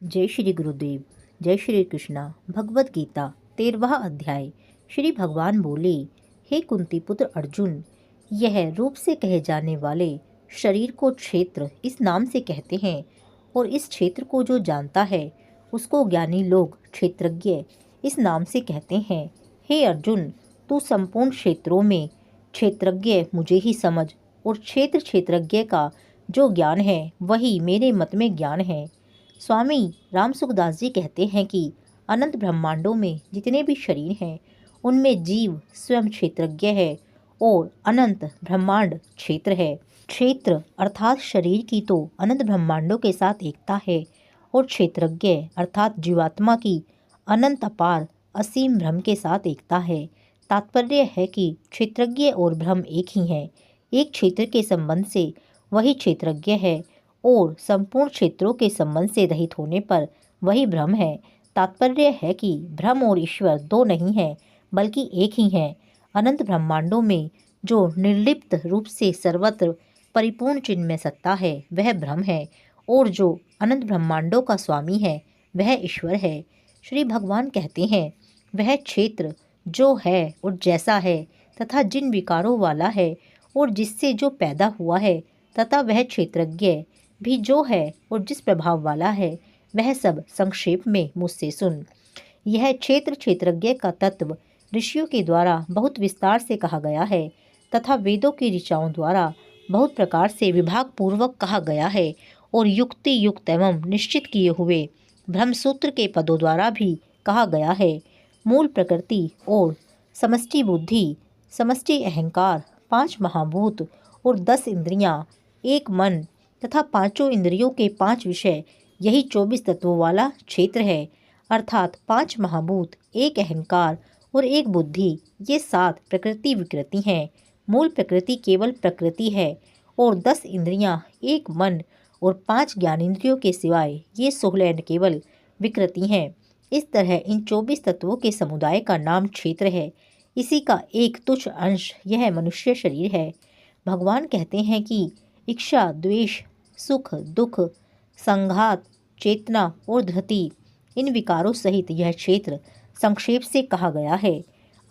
जय श्री गुरुदेव। जय श्री कृष्णा। भगवत गीता 13वां अध्याय। श्री भगवान बोले, हे कुंती पुत्र अर्जुन, यह रूप से कहे जाने वाले शरीर को क्षेत्र इस नाम से कहते हैं और इस क्षेत्र को जो जानता है उसको ज्ञानी लोग क्षेत्रज्ञ इस नाम से कहते हैं। हे अर्जुन, तू संपूर्ण क्षेत्रों में क्षेत्रज्ञ मुझे ही समझ और क्षेत्र क्षेत्रज्ञ का जो ज्ञान है वही मेरे मत में ज्ञान है। स्वामी राम सुखदास जी कहते हैं कि अनंत ब्रह्मांडों में जितने भी शरीर हैं उनमें जीव स्वयं क्षेत्रज्ञ है और अनंत ब्रह्मांड क्षेत्र है। क्षेत्र अर्थात शरीर की तो अनंत ब्रह्मांडों के साथ एकता है और क्षेत्रज्ञ अर्थात जीवात्मा की अनंत अपार असीम ब्रह्म के साथ एकता है। तात्पर्य है कि क्षेत्रज्ञ और ब्रह्म एक ही हैं। एक क्षेत्र के संबंध से वही क्षेत्रज्ञ है और संपूर्ण क्षेत्रों के संबंध से रहित होने पर वही ब्रह्म है। तात्पर्य है कि ब्रह्म और ईश्वर दो नहीं हैं बल्कि एक ही हैं। अनंत ब्रह्मांडों में जो निर्लिप्त रूप से सर्वत्र परिपूर्ण चिन्मय सत्ता है वह ब्रह्म है और जो अनंत ब्रह्मांडों का स्वामी है वह ईश्वर है। श्री भगवान कहते हैं, वह क्षेत्र जो है और जैसा है तथा जिन विकारों वाला है और जिससे जो पैदा हुआ है तथा वह क्षेत्रज्ञ भी जो है और जिस प्रभाव वाला है वह सब संक्षेप में मुझसे सुन। यह क्षेत्र क्षेत्रज्ञ का तत्व ऋषियों के द्वारा बहुत विस्तार से कहा गया है तथा वेदों की ऋचाओं द्वारा बहुत प्रकार से विभाग पूर्वक कहा गया है और युक्ति युक्त एवं निश्चित किए हुए ब्रह्मसूत्र के पदों द्वारा भी कहा गया है। मूल प्रकृति और समष्टि बुद्धि, समष्टि अहंकार, 5 महाभूत और 10 इंद्रियां, एक मन तथा पांचों इंद्रियों के 5 विषय, यही 24 तत्वों वाला क्षेत्र है। अर्थात 5 महाभूत, एक अहंकार और एक बुद्धि, ये 7 प्रकृति विकृति हैं। मूल प्रकृति केवल प्रकृति है और 10 इंद्रियां, एक मन और 5 ज्ञानेंद्रियों के सिवाय ये 16 केवल विकृति हैं। इस तरह इन 24 तत्वों के समुदाय का नाम क्षेत्र है। इसी का एक तुच्छ अंश यह मनुष्य शरीर है। भगवान कहते हैं कि इच्छा, द्वेष, सुख, दुख, संघात, चेतना और धृति, इन विकारों सहित यह क्षेत्र संक्षेप से कहा गया है।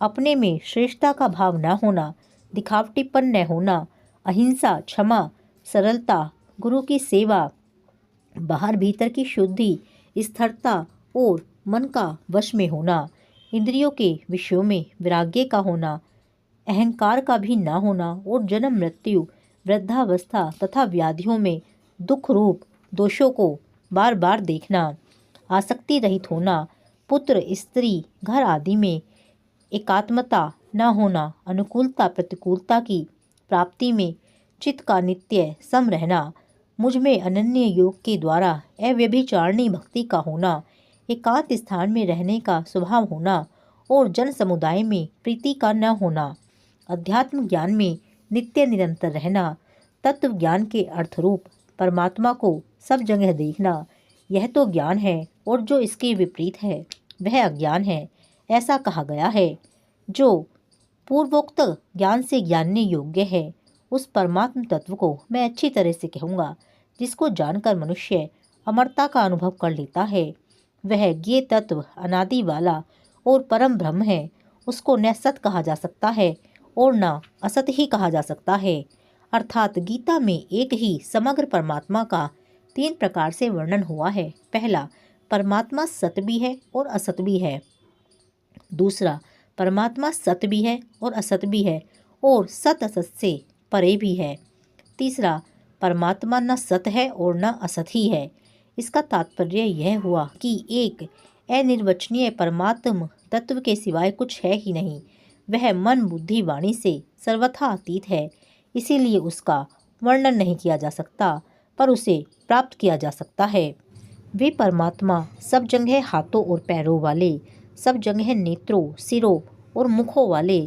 अपने में श्रेष्ठता का भाव न होना, दिखावटीपन न होना, अहिंसा, क्षमा, सरलता, गुरु की सेवा, बाहर भीतर की शुद्धि, स्थिरता और मन का वश में होना, इंद्रियों के विषयों में वैराग्य का होना, अहंकार का भी न होना और जन्म मृत्यु, वृद्धावस्था तथा व्याधियों में दुख रूप दोषों को बार बार देखना, आसक्ति रहित होना, पुत्र स्त्री घर आदि में एकात्मता न होना, अनुकूलता प्रतिकूलता की प्राप्ति में चित्त का नित्य सम रहना, मुझ में अनन्य योग के द्वारा अव्यभिचारिणी भक्ति का होना, एकांत स्थान में रहने का स्वभाव होना और जन समुदाय में प्रीति का न होना, अध्यात्म ज्ञान में नित्य निरंतर रहना, तत्व ज्ञान के अर्थरूप परमात्मा को सब जगह देखना, यह तो ज्ञान है और जो इसके विपरीत है वह अज्ञान है। ऐसा कहा गया है। जो पूर्वोक्त ज्ञान से जानने योग्य है उस परमात्म तत्व को मैं अच्छी तरह से कहूँगा। जिसको जानकर मनुष्य अमरता का अनुभव कर लेता है वह ज्ञेय तत्व अनादि वाला और परम ब्रह्म है। उसको न सत कहा जा सकता है और न असत ही कहा जा सकता है। अर्थात गीता में एक ही समग्र परमात्मा का 3 प्रकार से वर्णन हुआ है। पहला, परमात्मा सत भी है और असत भी है। दूसरा, परमात्मा सत भी है और असत भी है और सत असत से परे भी है। तीसरा, परमात्मा न सत है और न असत ही है। इसका तात्पर्य यह हुआ कि एक अनिर्वचनीय परमात्म तत्व के सिवाय कुछ है ही नहीं। वह मन बुद्धि वाणी से सर्वथा अतीत है, इसीलिए उसका वर्णन नहीं किया जा सकता पर उसे प्राप्त किया जा सकता है। वे परमात्मा सब जगह हाथों और पैरों वाले, सब जगह नेत्रों, सिरों और मुखों वाले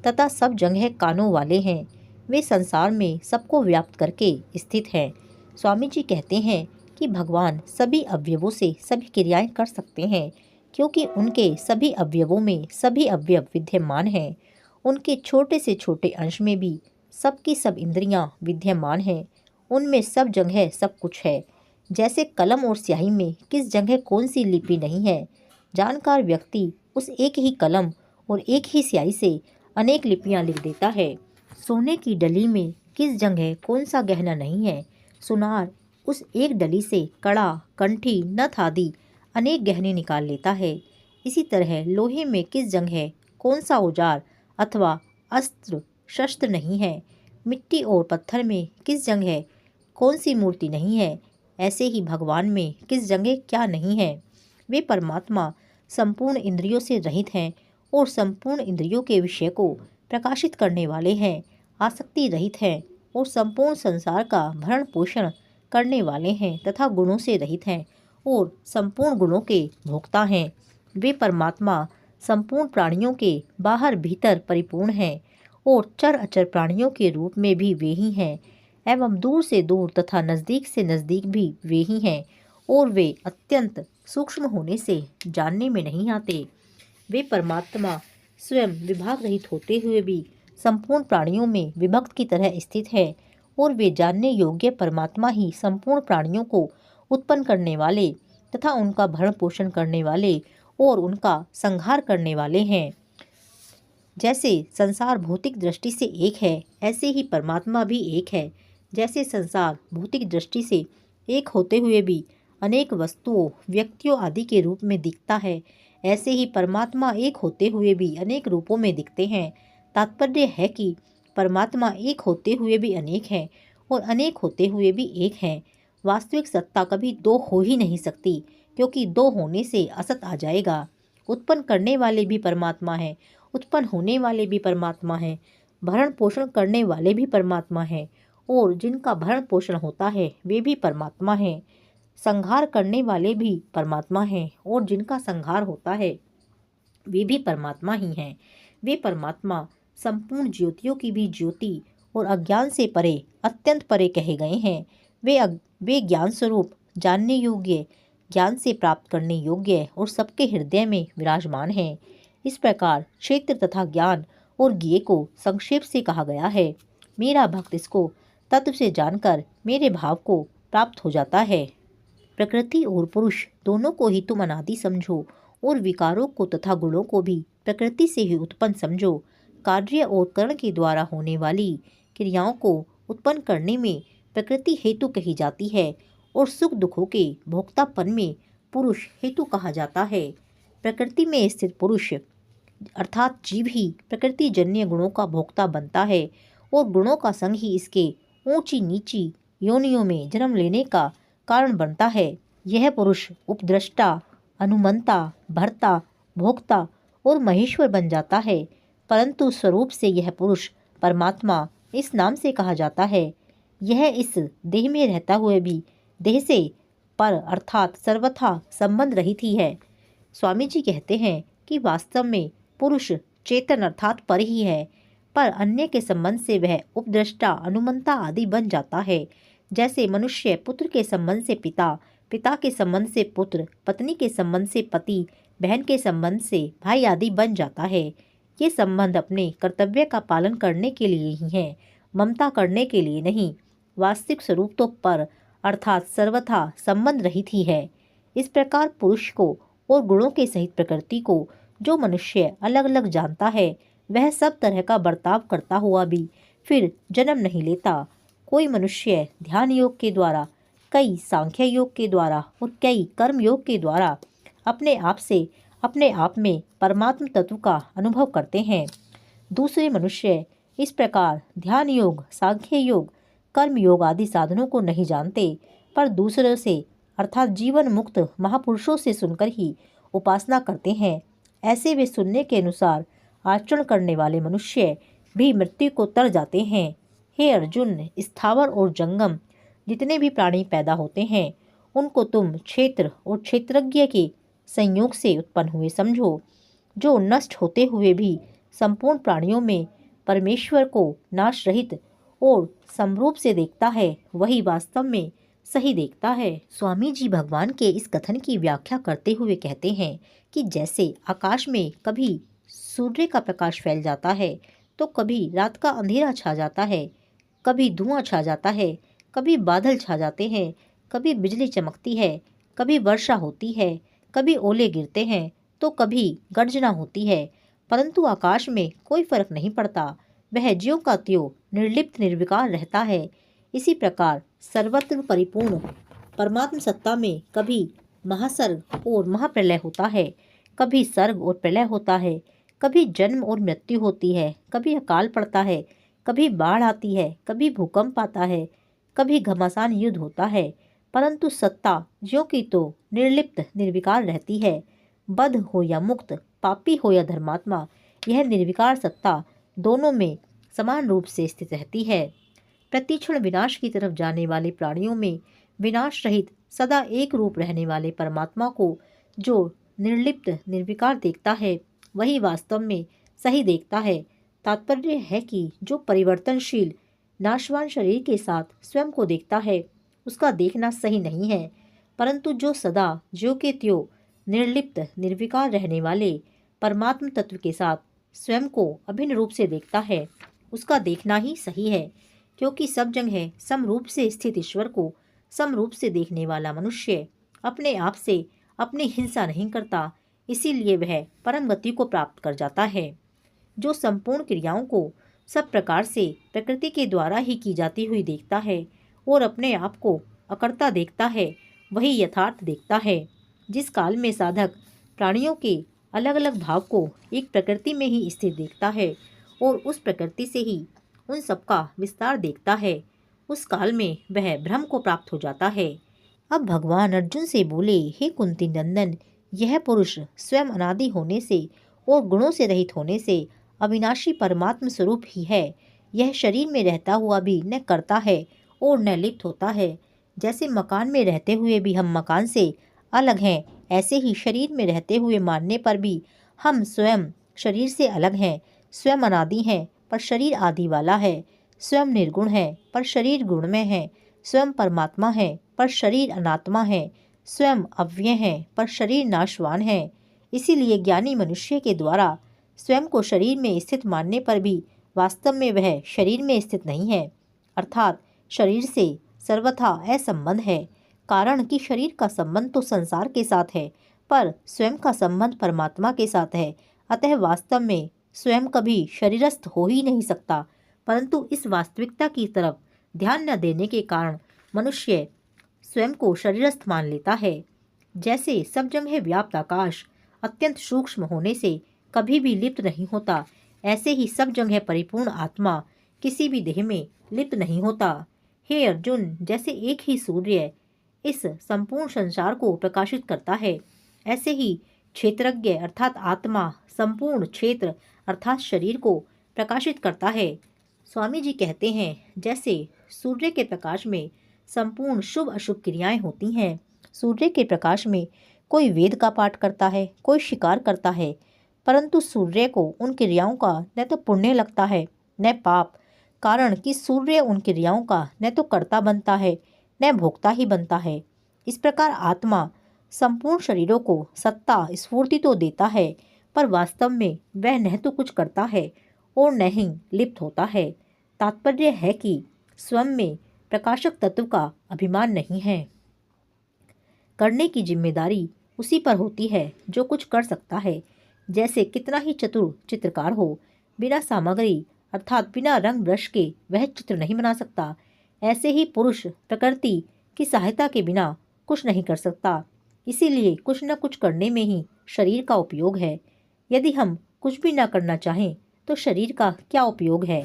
तथा सब जगह कानों वाले हैं। वे संसार में सबको व्याप्त करके स्थित हैं। स्वामी जी कहते हैं कि भगवान सभी अवयवों से सभी क्रियाएं कर सकते हैं क्योंकि उनके सभी अवयवों में सभी अवयव विद्यमान हैं। उनके छोटे से छोटे अंश में भी सबकी सब इंद्रियां विद्यमान हैं। उनमें सब जगह सब कुछ है। जैसे कलम और स्याही में किस जगह कौन सी लिपि नहीं है। जानकार व्यक्ति उस एक ही कलम और एक ही स्याही से अनेक लिपियां लिख देता है। सोने की डली में किस जगह कौन सा गहना नहीं है। सुनार उस एक डली से कड़ा, कंठी, नथ आदि अनेक गहने निकाल लेता है। इसी तरह लोहे में किस जगह कौन सा औजार अथवा अस्त्र शस्त्र नहीं है। मिट्टी और पत्थर में किस जगह कौन सी मूर्ति नहीं है। ऐसे ही भगवान में किस जगह क्या नहीं है। वे परमात्मा संपूर्ण इंद्रियों से रहित हैं और संपूर्ण इंद्रियों के विषय को प्रकाशित करने वाले हैं, आसक्ति रहित हैं और संपूर्ण संसार का भरण पोषण करने वाले हैं तथा गुणों से रहित हैं और संपूर्ण गुणों के भोक्ता हैं। वे परमात्मा संपूर्ण प्राणियों के बाहर भीतर परिपूर्ण हैं और चर अचर प्राणियों के रूप में भी वे ही हैं एवं दूर से दूर तथा नज़दीक से नज़दीक भी वे ही हैं और वे अत्यंत सूक्ष्म होने से जानने में नहीं आते। वे परमात्मा स्वयं विभाग रहित होते हुए भी संपूर्ण प्राणियों में विभक्त की तरह स्थित है और वे जानने योग्य परमात्मा ही संपूर्ण प्राणियों को उत्पन्न करने वाले तथा उनका भरण पोषण करने वाले और उनका संहार करने वाले हैं। जैसे संसार भौतिक दृष्टि से एक है, ऐसे ही परमात्मा भी एक है। जैसे संसार भौतिक दृष्टि से एक होते हुए भी अनेक वस्तुओं, व्यक्तियों आदि के रूप में दिखता है, ऐसे ही परमात्मा एक होते हुए भी अनेक रूपों में दिखते हैं। तात्पर्य है कि परमात्मा एक होते हुए भी अनेक हैं और अनेक होते हुए भी एक हैं। वास्तविक सत्ता कभी दो हो ही नहीं सकती, क्योंकि दो होने से असत आ जाएगा। उत्पन्न करने वाले भी परमात्मा हैं, उत्पन्न होने वाले भी परमात्मा हैं, भरण पोषण करने वाले भी परमात्मा हैं और जिनका भरण पोषण होता है वे भी परमात्मा हैं। संहार करने वाले भी परमात्मा हैं और जिनका संहार होता है वे भी परमात्मा ही हैं। वे परमात्मा संपूर्ण ज्योतियों की भी ज्योति और अज्ञान से परे, अत्यंत परे कहे गए हैं। वे ज्ञान स्वरूप, जानने योग्य, ज्ञान से प्राप्त करने योग्य और सबके हृदय में विराजमान हैं। इस प्रकार क्षेत्र तथा ज्ञान और ज्ञेय को संक्षेप से कहा गया है। मेरा भक्त इसको तत्व से जानकर मेरे भाव को प्राप्त हो जाता है। प्रकृति और पुरुष दोनों को ही तुम अनादि समझो और विकारों को तथा गुणों को भी प्रकृति से ही उत्पन्न समझो। कार्य और कर्ण के द्वारा होने वाली क्रियाओं को उत्पन्न करने में प्रकृति हेतु कही जाती है और सुख दुखों के भोक्तापन में पुरुष हेतु कहा जाता है। प्रकृति में स्थित पुरुष अर्थात जीव ही प्रकृति जन्य गुणों का भोक्ता बनता है और गुणों का संग ही इसके ऊंची नीची योनियों में जन्म लेने का कारण बनता है। यह पुरुष उपद्रष्टा, अनुमंता, भर्ता, भोक्ता और महेश्वर बन जाता है, परंतु स्वरूप से यह पुरुष परमात्मा इस नाम से कहा जाता है। यह इस देह में रहता हुए भी देह से पर अर्थात सर्वथा संबंध रहित ही है। स्वामी जी कहते हैं कि वास्तव में पुरुष चेतन अर्थात पर ही है, पर अन्य के संबंध से वह उपद्रष्टा, अनुमंता आदि बन जाता है। जैसे मनुष्य पुत्र के संबंध से पिता, पिता के संबंध से पुत्र, पत्नी के संबंध से पति, बहन के संबंध से भाई आदि बन जाता है। ये संबंध अपने कर्तव्य का पालन करने के लिए ही है, ममता करने के लिए नहीं। वास्तविक स्वरूप तो पर अर्थात सर्वथा संबंध रहित ही है। इस प्रकार पुरुष को और गुणों के सहित प्रकृति को जो मनुष्य अलग अलग जानता है, वह सब तरह का बर्ताव करता हुआ भी फिर जन्म नहीं लेता। कोई मनुष्य ध्यान योग के द्वारा, कई सांख्य योग के द्वारा और कई कर्म योग के द्वारा अपने आप से अपने आप में परमात्म तत्व का अनुभव करते हैं। दूसरे मनुष्य इस प्रकार ध्यान योग, सांख्य योग, कर्म योग आदि साधनों को नहीं जानते, पर दूसरों से अर्थात जीवन मुक्त महापुरुषों से सुनकर ही उपासना करते हैं। ऐसे वे सुनने के अनुसार आचरण करने वाले मनुष्य भी मृत्यु को तर जाते हैं। हे अर्जुन, स्थावर और जंगम जितने भी प्राणी पैदा होते हैं, उनको तुम क्षेत्र और क्षेत्रज्ञ के संयोग से उत्पन्न हुए समझो। जो नष्ट होते हुए भी संपूर्ण प्राणियों में परमेश्वर को नाश रहित और समरूप से देखता है, वही वास्तव में सही देखता है। स्वामी जी भगवान के इस कथन की व्याख्या करते हुए कहते हैं कि जैसे आकाश में कभी सूर्य का प्रकाश फैल जाता है, तो कभी रात का अंधेरा छा जाता है, कभी धुआं छा जाता है, कभी बादल छा जाते हैं, कभी बिजली चमकती है, कभी वर्षा होती है, कभी ओले गिरते हैं तो कभी गर्जना होती है, परंतु आकाश में कोई फर्क नहीं पड़ता। वह ज्यों का त्यों निर्लिप्त निर्विकार रहता है। इसी प्रकार सर्वत्र परिपूर्ण परमात्म सत्ता में कभी महासर्ग और महाप्रलय होता है, कभी सर्ग और प्रलय होता है, कभी जन्म और मृत्यु होती है, कभी अकाल पड़ता है, कभी बाढ़ आती है, कभी भूकंप आता है, कभी घमासान युद्ध होता है, परंतु सत्ता ज्यों की तो निर्लिप्त निर्विकार रहती है। बद्ध हो या मुक्त, पापी हो या धर्मात्मा, यह निर्विकार सत्ता दोनों में समान रूप से स्थित रहती है। प्रतिक्षण विनाश की तरफ जाने वाले प्राणियों में विनाश रहित सदा एक रूप रहने वाले परमात्मा को जो निर्लिप्त निर्विकार देखता है, वही वास्तव में सही देखता है। तात्पर्य है कि जो परिवर्तनशील नाशवान शरीर के साथ स्वयं को देखता है, उसका देखना सही नहीं है, परंतु जो सदा ज्यों के त्यों निर्लिप्त निर्विकार रहने वाले परमात्म तत्व के साथ स्वयं को अभिन्न रूप से देखता है, उसका देखना ही सही है। क्योंकि सब जगह समरूप से स्थित ईश्वर को समरूप से देखने वाला मनुष्य अपने आप से अपनी हिंसा नहीं करता, इसीलिए वह परम गति को प्राप्त कर जाता है। जो संपूर्ण क्रियाओं को सब प्रकार से प्रकृति के द्वारा ही की जाती हुई देखता है और अपने आप को अकर्ता देखता है, वही यथार्थ देखता है। जिस काल में साधक प्राणियों के अलग अलग भाव को एक प्रकृति में ही स्थित देखता है और उस प्रकृति से ही उन सबका विस्तार देखता है, उस काल में वह ब्रह्म को प्राप्त हो जाता है। अब भगवान अर्जुन से बोले, हे कुंती नंदन, यह पुरुष स्वयं अनादि होने से और गुणों से रहित होने से अविनाशी परमात्म स्वरूप ही है। यह शरीर में रहता हुआ भी न करता है और न लिप्त होता है। जैसे मकान में रहते हुए भी हम मकान से अलग हैं, ऐसे ही शरीर में रहते हुए मानने पर भी हम स्वयं शरीर से अलग हैं। स्वयं अनादि हैं पर शरीर आदि वाला है, स्वयं निर्गुण है पर शरीर गुणमय है, स्वयं परमात्मा है पर शरीर अनात्मा है, स्वयं अव्यय है पर शरीर नाशवान है। इसीलिए ज्ञानी मनुष्य के द्वारा स्वयं को शरीर में स्थित मानने पर भी वास्तव में वह शरीर में स्थित नहीं है, अर्थात शरीर से सर्वथा असंबंध है। कारण कि शरीर का संबंध तो संसार के साथ है, पर स्वयं का संबंध परमात्मा के साथ है। अतः वास्तव में स्वयं कभी शरीरस्थ हो ही नहीं सकता, परंतु इस वास्तविकता की तरफ ध्यान न देने के कारण मनुष्य स्वयं को शरीरस्थ मान लेता है। जैसे सब जगह व्याप्त आकाश अत्यंत सूक्ष्म होने से कभी भी लिप्त नहीं होता, ऐसे ही सब जगह परिपूर्ण आत्मा किसी भी देह में लिप्त नहीं होता। हे अर्जुन, जैसे एक ही सूर्य इस संपूर्ण संसार को प्रकाशित करता है, ऐसे ही क्षेत्रज्ञ अर्थात आत्मा संपूर्ण क्षेत्र अर्थात शरीर को प्रकाशित करता है। स्वामी जी कहते हैं, जैसे सूर्य के प्रकाश में संपूर्ण शुभ अशुभ क्रियाएं होती हैं। सूर्य के प्रकाश में कोई वेद का पाठ करता है, कोई शिकार करता है, परंतु सूर्य को उन क्रियाओं का न तो पुण्य लगता है न पाप, कारण कि सूर्य उन क्रियाओं का न तो कर्ता बनता है न भोक्ता ही बनता है। इस प्रकार आत्मा संपूर्ण शरीरों को सत्ता स्फूर्ति तो देता है, पर वास्तव में वह न तो कुछ करता है और न ही लिप्त होता है। तात्पर्य है कि स्वयं में प्रकाशक तत्व का अभिमान नहीं है। करने की जिम्मेदारी उसी पर होती है जो कुछ कर सकता है। जैसे कितना ही चतुर चित्रकार हो, बिना सामग्री अर्थात बिना रंग ब्रश के वह चित्र नहीं बना सकता, ऐसे ही पुरुष प्रकृति की सहायता के बिना कुछ नहीं कर सकता। इसीलिए कुछ न कुछ करने में ही शरीर का उपयोग है। यदि हम कुछ भी न करना चाहें तो शरीर का क्या उपयोग है,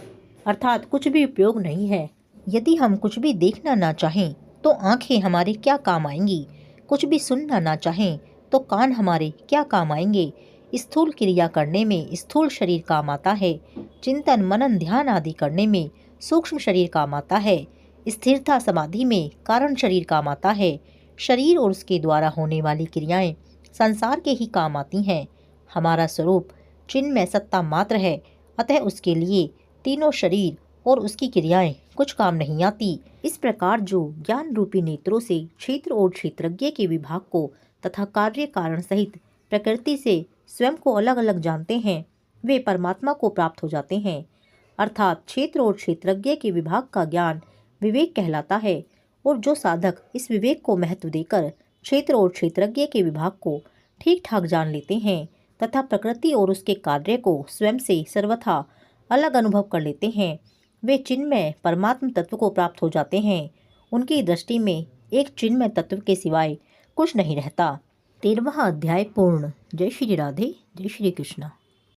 अर्थात कुछ भी उपयोग नहीं है। यदि हम कुछ भी देखना ना चाहें तो आंखें हमारे क्या काम आएंगी, कुछ भी सुनना ना चाहें तो कान हमारे क्या काम आएंगे। स्थूल क्रिया करने में स्थूल शरीर काम आता है, चिंतन मनन ध्यान आदि करने में सूक्ष्म शरीर काम आता है, स्थिरता समाधि में कारण शरीर काम आता है। शरीर और उसके द्वारा होने वाली क्रियाएं संसार के ही काम आती हैं। हमारा स्वरूप चिन्मय सत्ता मात्र है, अतः उसके लिए तीनों शरीर और उसकी क्रियाएं कुछ काम नहीं आती। इस प्रकार जो ज्ञान रूपी नेत्रों से क्षेत्र और क्षेत्रज्ञ के विभाग को तथा कार्य कारण सहित प्रकृति से स्वयं को अलग अलग जानते हैं, वे परमात्मा को प्राप्त हो जाते हैं। अर्थात क्षेत्र और क्षेत्रज्ञ के विभाग का ज्ञान विवेक कहलाता है और जो साधक इस विवेक को महत्व देकर क्षेत्र और क्षेत्रज्ञ के विभाग को ठीक ठाक जान लेते हैं तथा प्रकृति और उसके कार्य को स्वयं से सर्वथा अलग अनुभव कर लेते हैं, वे चिन्मय परमात्म तत्व को प्राप्त हो जाते हैं। उनकी दृष्टि में एक चिन्मय तत्व के सिवाय कुछ नहीं रहता। 13वां अध्याय पूर्ण। जय श्री राधे, जय श्री कृष्ण।